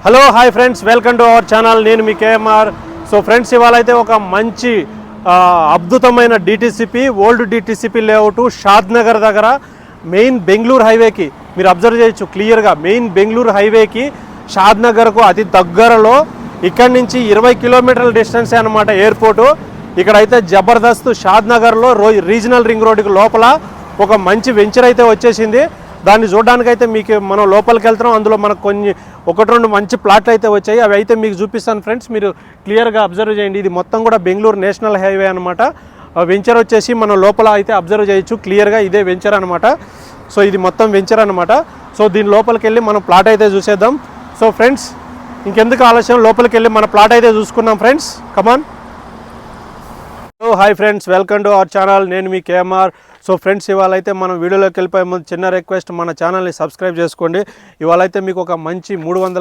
Hello hi friends, welcome to our channel. నేను మీ KMR. So friends, ఇవాళ అయితే ఒక మంచి అద్భుతమైన డిటిసిపి, ఓల్డ్ డిటిసిపి లేఅవుట్ షాద్ నగర్ దగ్గర మెయిన్ బెంగళూరు హైవేకి మీరు అబ్జర్వ్ చేయొచ్చు క్లియర్గా. మెయిన్ బెంగళూరు హైవేకి షాద్ నగర్కు అతి దగ్గరలో, ఇక్కడి నుంచి 20 కిలోమీటర్ల డిస్టెన్స్ అనమాట ఎయిర్పోర్టు. ఇక్కడైతే జబర్దస్త్ షాద్ నగర్లో రీజనల్ రింగ్ రోడ్డుకి లోపల ఒక మంచి వెంచర్ అయితే వచ్చేసింది. దాన్ని చూడడానికైతే మీకు మనం లోపలికి వెళ్తున్నాం. అందులో మనకు ఒకటి రెండు మంచి ప్లాట్లు అయితే వచ్చాయి. అవి అయితే మీకు చూపిస్తాను ఫ్రెండ్స్, మీరు క్లియర్గా అబ్జర్వ్ చేయండి. ఇది మొత్తం కూడా బెంగళూరు నేషనల్ హైవే అనమాట. వెంచర్ వచ్చేసి మనం లోపల అయితే అబ్జర్వ్ చేయొచ్చు క్లియర్గా. ఇదే వెంచర్ అనమాట. సో ఇది మొత్తం వెంచర్ అనమాట. సో దీని లోపలికి వెళ్ళి మనం ప్లాట్ అయితే చూసేద్దాం. సో ఫ్రెండ్స్, ఇంకెందుకు ఆలస్యం, లోపలికి వెళ్ళి మన ప్లాట్ అయితే చూసుకున్నాం friends. Come on. So hi friends, welcome to our channel. నేను మీ కేఎంఆర్. సో ఫ్రెండ్స్, ఇవాళ అయితే మనం వీడియోలోకి వెళ్ళిపోయే ముందు చిన్న రిక్వెస్ట్, మన ఛానల్ని సబ్స్క్రైబ్ చేసుకోండి. ఇవాళ అయితే మీకు ఒక మంచి 300